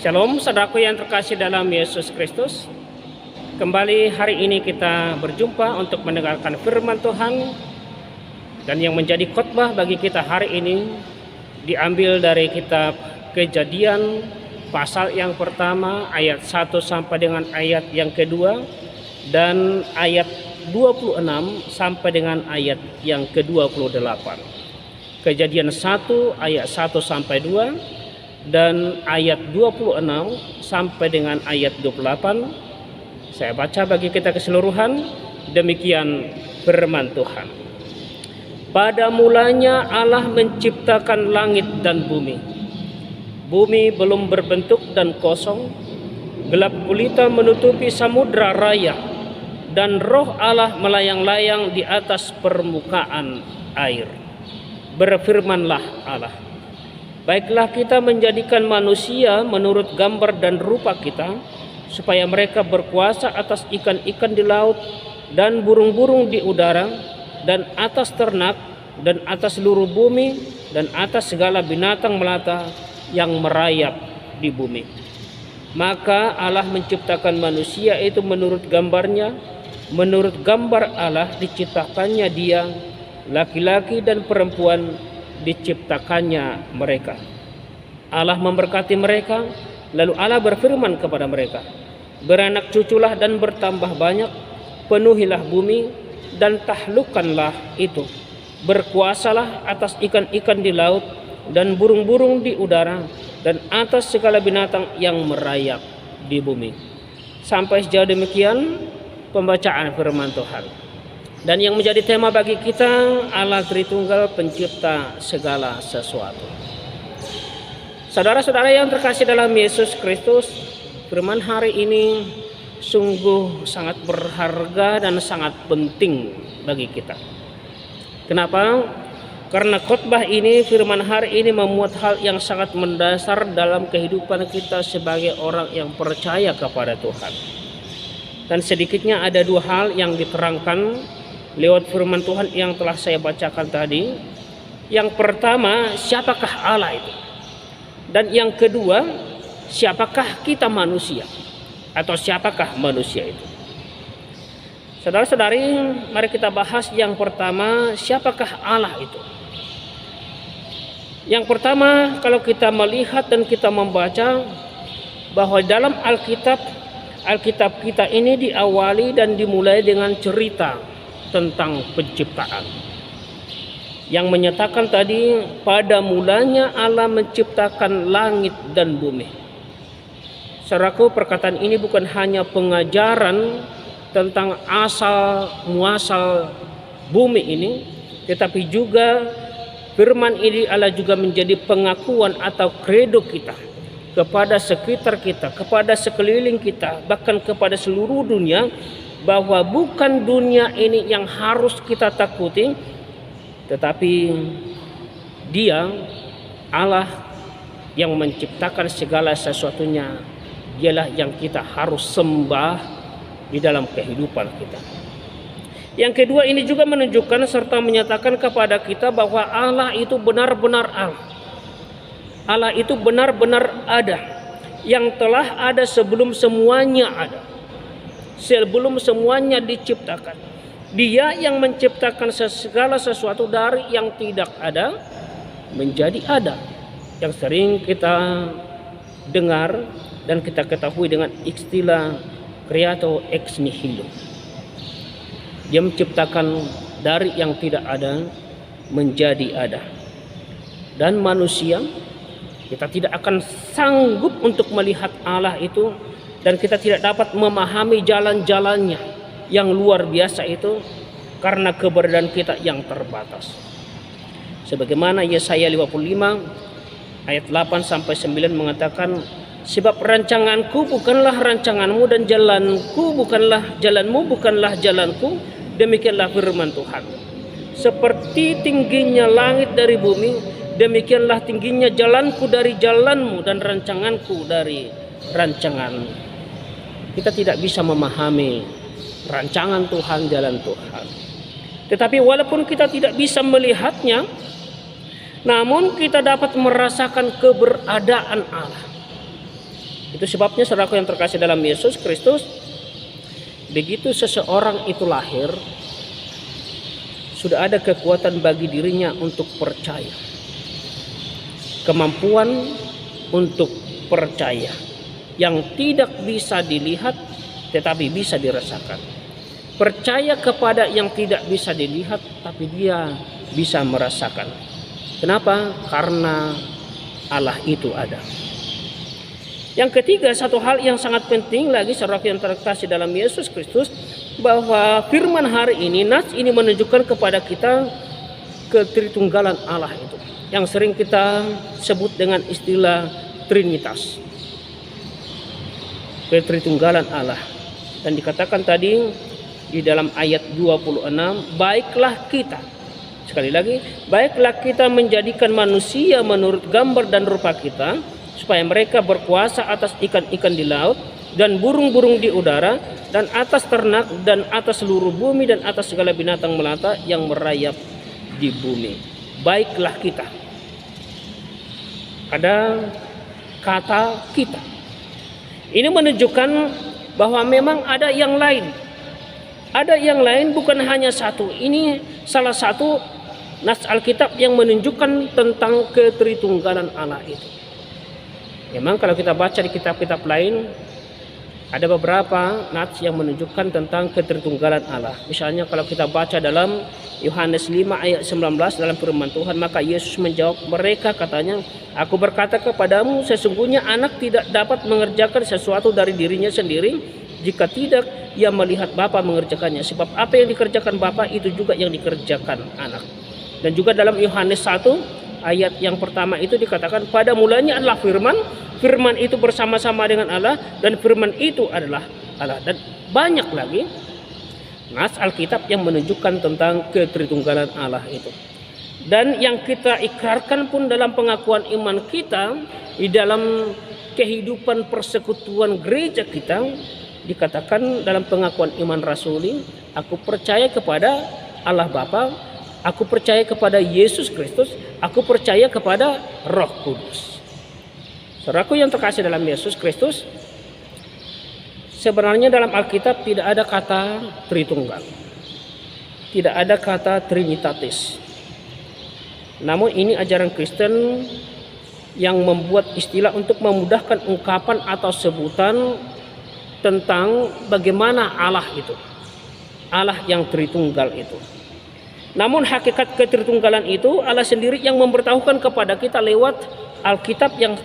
Shalom saudaraku yang terkasih dalam Yesus Kristus. Kembali hari ini kita berjumpa untuk mendengarkan firman Tuhan. Dan yang menjadi khotbah bagi kita hari ini diambil dari kitab Kejadian pasal yang pertama ayat 1 sampai dengan ayat yang kedua, dan ayat 26 sampai dengan ayat yang ke-28. Kejadian 1 ayat 1 sampai 2 dan ayat 26 sampai dengan ayat 28. Saya baca bagi kita keseluruhan. Demikian firman Tuhan. Pada mulanya Allah menciptakan langit dan bumi. Bumi belum berbentuk dan kosong. Gelap gulita menutupi samudra raya, dan roh Allah melayang-layang di atas permukaan air. Berfirmanlah Allah, baiklah kita menjadikan manusia menurut gambar dan rupa kita, supaya mereka berkuasa atas ikan-ikan di laut dan burung-burung di udara, dan atas ternak, dan atas seluruh bumi, dan atas segala binatang melata yang merayap di bumi. Maka Allah menciptakan manusia itu menurut gambarnya, menurut gambar Allah diciptakannya dia, laki-laki dan perempuan diciptakannya mereka. Allah memberkati mereka, lalu Allah berfirman kepada mereka, beranak cuculah dan bertambah banyak, penuhilah bumi dan taklukkanlah itu, berkuasalah atas ikan-ikan di laut dan burung-burung di udara, dan atas segala binatang yang merayap di bumi. Sampai sejauh demikian pembacaan firman Tuhan. Dan yang menjadi tema bagi kita, Allah Tritunggal pencipta segala sesuatu. Saudara-saudara yang terkasih dalam Yesus Kristus, firman hari ini sungguh sangat berharga dan sangat penting bagi kita. Kenapa? Karena khotbah ini, firman hari ini memuat hal yang sangat mendasar dalam kehidupan kita sebagai orang yang percaya kepada Tuhan. Dan sedikitnya ada dua hal yang diterangkan lewat firman Tuhan yang telah saya bacakan tadi. Yang pertama, siapakah Allah itu? Dan yang kedua, siapakah kita manusia? Atau siapakah manusia itu? Saudara-saudari, mari kita bahas yang pertama, siapakah Allah itu? Yang pertama, kalau kita melihat dan kita membaca bahwa dalam Alkitab kita ini diawali dan dimulai dengan cerita tentang penciptaan, yang menyatakan tadi, pada mulanya Allah menciptakan langit dan bumi. Saudaraku, perkataan ini bukan hanya pengajaran tentang asal muasal bumi ini, tetapi juga firman ini Allah juga menjadi pengakuan atau kredo kita kepada sekitar kita, kepada sekeliling kita, bahkan kepada seluruh dunia, bahwa bukan dunia ini yang harus kita takuti, tetapi Dia, Allah yang menciptakan segala sesuatunya, Dialah yang kita harus sembah di dalam kehidupan kita. Yang kedua, ini juga menunjukkan serta menyatakan kepada kita bahwa Allah itu benar-benar Allah. Allah itu benar-benar ada, yang telah ada sebelum semuanya ada, sebelum semuanya diciptakan. Dia yang menciptakan segala sesuatu dari yang tidak ada menjadi ada, yang sering kita dengar dan kita ketahui dengan istilah creator ex nihilo. Dia menciptakan dari yang tidak ada menjadi ada. Dan manusia, kita tidak akan sanggup untuk melihat Allah itu, dan kita tidak dapat memahami jalan-jalannya yang luar biasa itu karena keberadaan kita yang terbatas. Sebagaimana Yesaya 55 ayat 8 sampai 9 mengatakan, sebab rancanganku bukanlah rancanganmu, dan jalanku bukanlah jalanmu, bukanlah jalanku. Demikianlah firman Tuhan. Seperti tingginya langit dari bumi, demikianlah tingginya jalanku dari jalanmu, dan rancanganku dari rancanganmu. Kita tidak bisa memahami rancangan Tuhan, jalan Tuhan. Tetapi walaupun kita tidak bisa melihatnya, namun kita dapat merasakan keberadaan Allah. Itu sebabnya saudaraku yang terkasih dalam Yesus Kristus, begitu seseorang itu lahir, sudah ada kekuatan bagi dirinya untuk percaya. Kemampuan untuk percaya yang tidak bisa dilihat tetapi bisa dirasakan. Percaya kepada yang tidak bisa dilihat tapi dia bisa merasakan. Kenapa? Karena Allah itu ada. Yang ketiga, satu hal yang sangat penting lagi saudara yang terkasih dalam Yesus Kristus, bahwa firman hari ini, nas ini menunjukkan kepada kita ketritunggalan Allah itu, yang sering kita sebut dengan istilah Trinitas, ketritunggalan Allah. Dan dikatakan tadi di dalam ayat 26, baiklah kita, sekali lagi, baiklah kita menjadikan manusia menurut gambar dan rupa kita, supaya mereka berkuasa atas ikan-ikan di laut dan burung-burung di udara dan atas ternak dan atas seluruh bumi dan atas segala binatang melata yang merayap di bumi. Baiklah kita. Ada kata kita. Ini menunjukkan bahwa memang ada yang lain. Ada yang lain, bukan hanya satu. Ini salah satu nas Alkitab yang menunjukkan tentang ketritunggalan Allah itu. Memang kalau kita baca di kitab-kitab lain, ada beberapa nas yang menunjukkan tentang ketritunggalan Allah. Misalnya kalau kita baca dalam Yohanes 5 ayat 19 dalam firman Tuhan, maka Yesus menjawab mereka, katanya, aku berkata kepadamu, sesungguhnya anak tidak dapat mengerjakan sesuatu dari dirinya sendiri, jika tidak ia melihat Bapa mengerjakannya. Sebab apa yang dikerjakan Bapa itu juga yang dikerjakan anak. Dan juga dalam Yohanes 1 ayat yang pertama itu dikatakan, pada mulanya adalah firman, firman itu bersama-sama dengan Allah, dan firman itu adalah Allah. Dan banyak lagi nas Alkitab yang menunjukkan tentang ketritunggalan Allah itu. Dan yang kita ikrarkan pun dalam pengakuan iman kita, di dalam kehidupan persekutuan gereja kita, dikatakan dalam pengakuan iman rasuli, aku percaya kepada Allah Bapa, aku percaya kepada Yesus Kristus, aku percaya kepada Roh Kudus. Saudaraku yang terkasih dalam Yesus Kristus, sebenarnya dalam Alkitab tidak ada kata Tritunggal, tidak ada kata Trinitatis. Namun ini ajaran Kristen yang membuat istilah untuk memudahkan ungkapan atau sebutan tentang bagaimana Allah itu, Allah yang Tritunggal itu. Namun hakikat ketritunggalan itu Allah sendiri yang memberitahukan kepada kita lewat Alkitab yang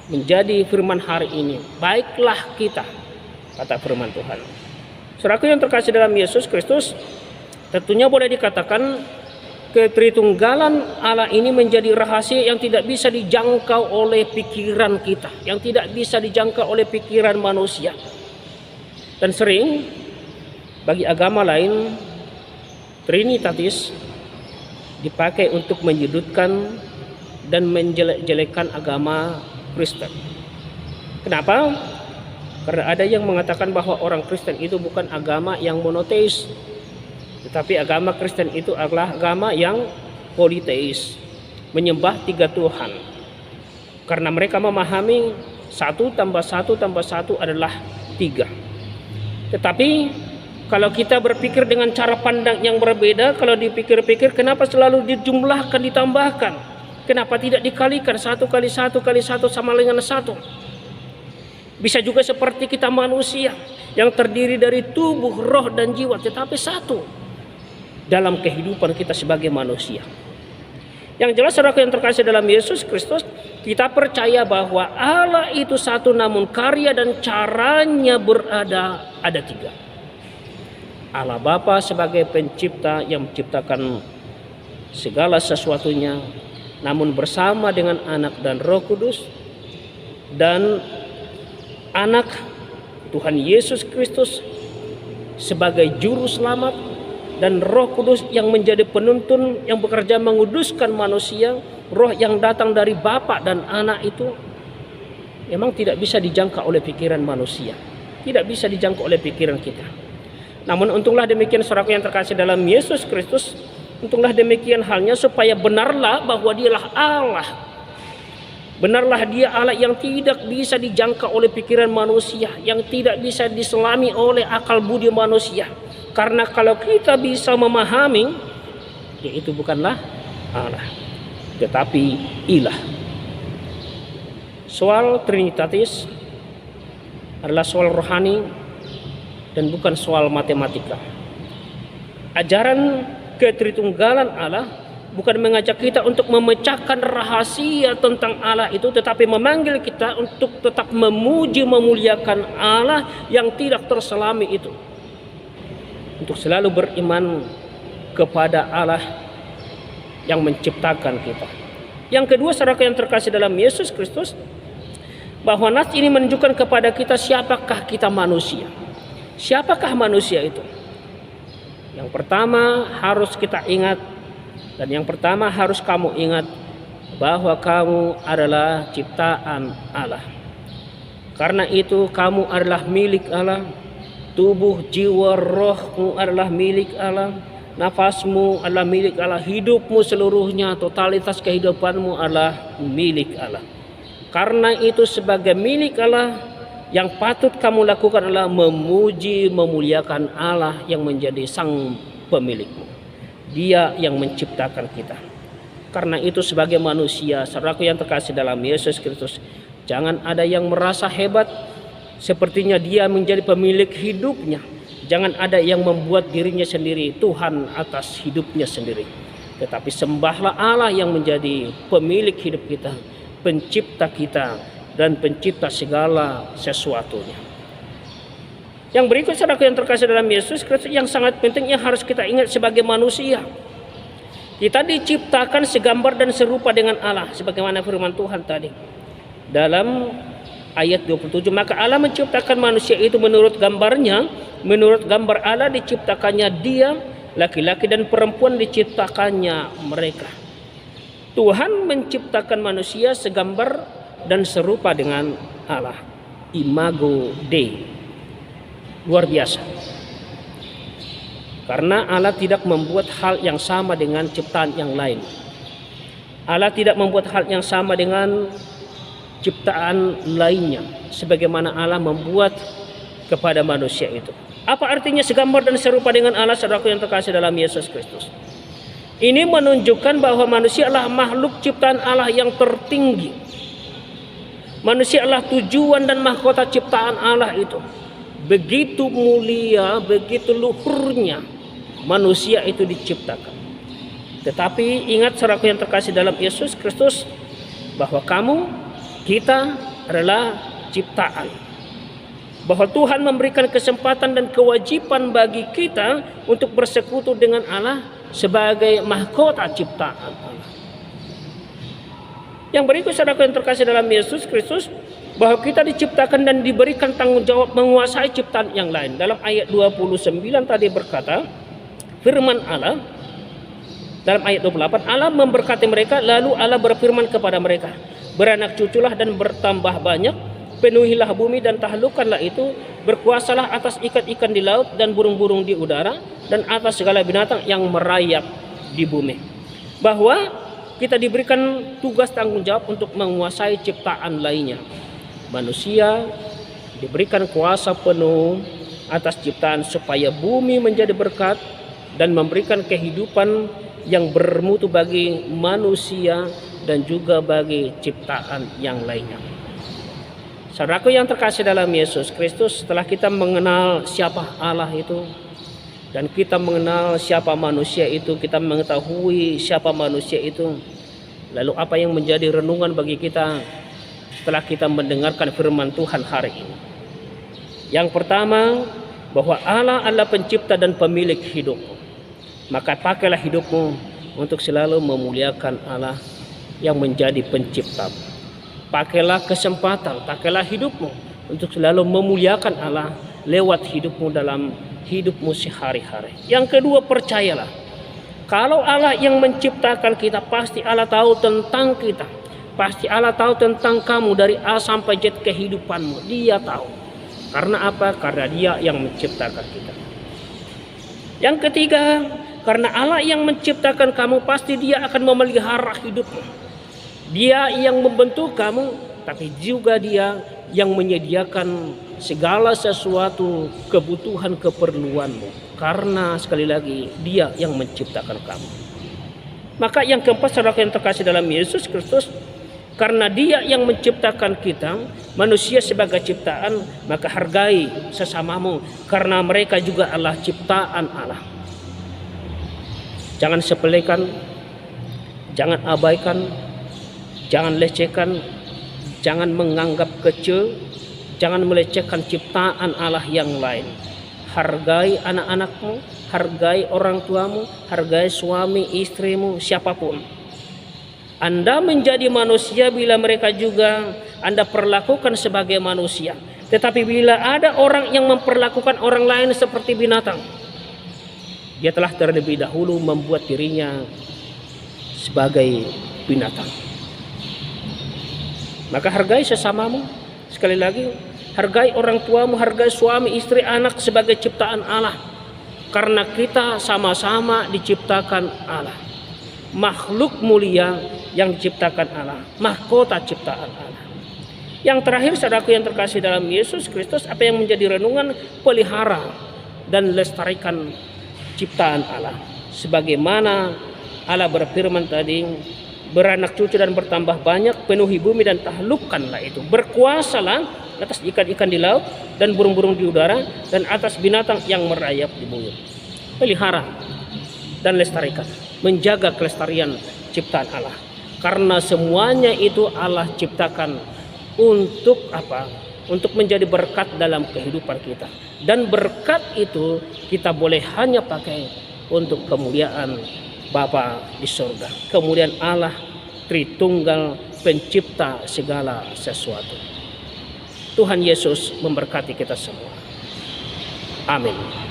menjadi firman hari ini. Baiklah kita, kata firman Tuhan. Saudaraku yang terkasih dalam Yesus Kristus, tentunya boleh dikatakan ketritunggalan Allah ini menjadi rahasia yang tidak bisa dijangkau oleh pikiran kita, yang tidak bisa dijangkau oleh pikiran manusia. Dan sering bagi agama lain, Trinitatis dipakai untuk menyudutkan dan menjelek-jelekan agama Kristen. Kenapa? Karena ada yang mengatakan bahwa orang Kristen itu bukan agama yang monoteis, tetapi agama Kristen itu adalah agama yang politeis, menyembah 3 Tuhan. Karena mereka memahami 1 tambah 1 tambah 1 adalah 3. Tetapi kalau kita berpikir dengan cara pandang yang berbeda, kalau dipikir-pikir, kenapa selalu dijumlahkan, ditambahkan? Kenapa tidak dikalikan 1 kali 1 kali 1 sama dengan 1? Bisa juga seperti kita manusia yang terdiri dari tubuh, roh, dan jiwa, tetapi satu dalam kehidupan kita sebagai manusia. Yang jelas saudara yang terkasih dalam Yesus Kristus, kita percaya bahwa Allah itu satu, namun karya dan caranya ada 3. Allah Bapa sebagai pencipta yang menciptakan segala sesuatunya, namun bersama dengan Anak dan Roh Kudus, dan Anak Tuhan Yesus Kristus sebagai juru selamat, dan Roh Kudus yang menjadi penuntun yang bekerja menguduskan manusia. Roh yang datang dari Bapa dan Anak itu memang tidak bisa dijangkau oleh pikiran manusia, tidak bisa dijangkau oleh pikiran kita. Namun untunglah demikian saudara yang terkasih dalam Yesus Kristus, untunglah demikian halnya supaya benarlah bahwa Dialah Allah Benarlah dia Allah yang tidak bisa dijangka oleh pikiran manusia, yang tidak bisa diselami oleh akal budi manusia. Karena kalau kita bisa memahami, yaitu bukanlah Allah, tetapi ilah. Soal Trinitatis adalah soal rohani dan bukan soal matematika. Ajaran ketritunggalan Allah bukan mengajak kita untuk memecahkan rahasia tentang Allah itu, tetapi memanggil kita untuk tetap memuji memuliakan Allah yang tidak terselami itu, untuk selalu beriman kepada Allah yang menciptakan kita. Yang kedua, saudara yang terkasih dalam Yesus Kristus, bahwa nas ini menunjukkan kepada kita siapakah kita manusia. Siapakah manusia itu? Yang pertama harus kita ingat, dan yang pertama harus kamu ingat, bahwa kamu adalah ciptaan Allah. Karena itu kamu adalah milik Allah. Tubuh, jiwa, rohmu adalah milik Allah. Nafasmu adalah milik Allah. Hidupmu seluruhnya, totalitas kehidupanmu adalah milik Allah. Karena itu sebagai milik Allah, yang patut kamu lakukan adalah memuji memuliakan Allah yang menjadi sang pemilikmu. Dia yang menciptakan kita. Karena itu sebagai manusia, saudaraku yang terkasih dalam Yesus Kristus, jangan ada yang merasa hebat sepertinya dia menjadi pemilik hidupnya. Jangan ada yang membuat dirinya sendiri Tuhan atas hidupnya sendiri. Tetapi sembahlah Allah yang menjadi pemilik hidup kita, pencipta kita, dan pencipta segala sesuatunya. Yang berikut, saudara yang terkasih dalam Yesus Kristus, yang sangat penting yang harus kita ingat sebagai manusia, kita diciptakan segambar dan serupa dengan Allah, sebagaimana firman Tuhan tadi dalam ayat 27. Maka Allah menciptakan manusia itu menurut gambarnya, menurut gambar Allah diciptakannya dia, laki-laki dan perempuan diciptakannya mereka. Tuhan menciptakan manusia segambar dan serupa dengan Allah. Imago Dei. Luar biasa. Karena Allah tidak membuat hal yang sama dengan ciptaan yang lain. Allah tidak membuat hal yang sama dengan ciptaan lainnya, sebagaimana Allah membuat kepada manusia itu. Apa artinya segambar dan serupa dengan Allah, saudaraku yang terkasih dalam Yesus Kristus? Ini menunjukkan bahwa manusia adalah makhluk ciptaan Allah yang tertinggi. Manusia adalah tujuan dan mahkota ciptaan Allah itu. Begitu mulia, begitu luhurnya manusia itu diciptakan. Tetapi ingat, saudaraku yang terkasih dalam Yesus Kristus, bahwa kita adalah ciptaan. Bahwa Tuhan memberikan kesempatan dan kewajiban bagi kita untuk bersekutu dengan Allah sebagai mahkota ciptaan Allah. Yang berikut, saudaraku yang terkasih dalam Yesus Kristus, bahwa kita diciptakan dan diberikan tanggung jawab menguasai ciptaan yang lain. Dalam ayat 29 tadi berkata, firman Allah dalam ayat 28, Allah memberkati mereka, lalu Allah berfirman kepada mereka, beranak cuculah dan bertambah banyak, penuhilah bumi dan taklukkanlah itu, berkuasalah atas ikan-ikan di laut dan burung-burung di udara, dan atas segala binatang yang merayap di bumi. Bahwa kita diberikan tugas tanggung jawab untuk menguasai ciptaan lainnya. Manusia diberikan kuasa penuh atas ciptaan supaya bumi menjadi berkat dan memberikan kehidupan yang bermutu bagi manusia dan juga bagi ciptaan yang lainnya. Saudaraku yang terkasih dalam Yesus Kristus, setelah kita mengenal siapa Allah itu dan kita mengenal siapa manusia itu, kita mengetahui siapa manusia itu, lalu apa yang menjadi renungan bagi kita setelah kita mendengarkan firman Tuhan hari ini? Yang pertama, bahwa Allah adalah pencipta dan pemilik hidupmu. Maka pakailah hidupmu untuk selalu memuliakan Allah yang menjadi pencipta. Pakailah kesempatan, pakailah hidupmu untuk selalu memuliakan Allah lewat hidupmu dalam hidupmu sehari-hari. Yang kedua, percayalah, kalau Allah yang menciptakan kita, pasti Allah tahu tentang kita. Pasti Allah tahu tentang kamu dari A sampai Z kehidupanmu. Dia tahu. Karena apa? Karena Dia yang menciptakan kita. Yang ketiga, karena Allah yang menciptakan kamu, pasti Dia akan memelihara hidupmu. Dia yang membentuk kamu, tapi juga Dia yang menyediakan segala sesuatu kebutuhan keperluanmu. Karena sekali lagi Dia yang menciptakan kamu. Maka yang keempat, saudara yang terkasih dalam Yesus Kristus, karena Dia yang menciptakan kita manusia sebagai ciptaan, maka hargai sesamamu karena mereka juga adalah ciptaan Allah. Jangan sepelekan, jangan abaikan, jangan lecehkan, jangan menganggap kecil, jangan melecehkan ciptaan Allah yang lain. Hargai anak-anakmu, hargai orang tuamu, hargai suami, istrimu, siapapun. Anda menjadi manusia bila mereka juga Anda perlakukan sebagai manusia. Tetapi bila ada orang yang memperlakukan orang lain seperti binatang, dia telah terlebih dahulu membuat dirinya sebagai binatang. Maka hargai sesamamu. Sekali lagi, hargai orang tuamu, hargai suami, istri, anak sebagai ciptaan Allah. Karena kita sama-sama diciptakan Allah. Makhluk mulia yang diciptakan Allah, mahkota ciptaan Allah. Yang terakhir, saudaraku yang terkasih dalam Yesus Kristus, apa yang menjadi renungan? Pelihara dan lestarikan ciptaan Allah. Sebagaimana Allah berfirman tadi, beranak cucu dan bertambah banyak, penuhi bumi dan taklukkanlah itu. Berkuasalah atas ikan-ikan di laut dan burung-burung di udara dan atas binatang yang merayap di bumi. Pelihara dan lestarikan, menjaga kelestarian ciptaan Allah. Karena semuanya itu Allah ciptakan untuk apa? Untuk menjadi berkat dalam kehidupan kita. Dan berkat itu kita boleh hanya pakai untuk kemuliaan Bapa di surga. Kemudian Allah Tritunggal pencipta segala sesuatu. Tuhan Yesus memberkati kita semua. Amin.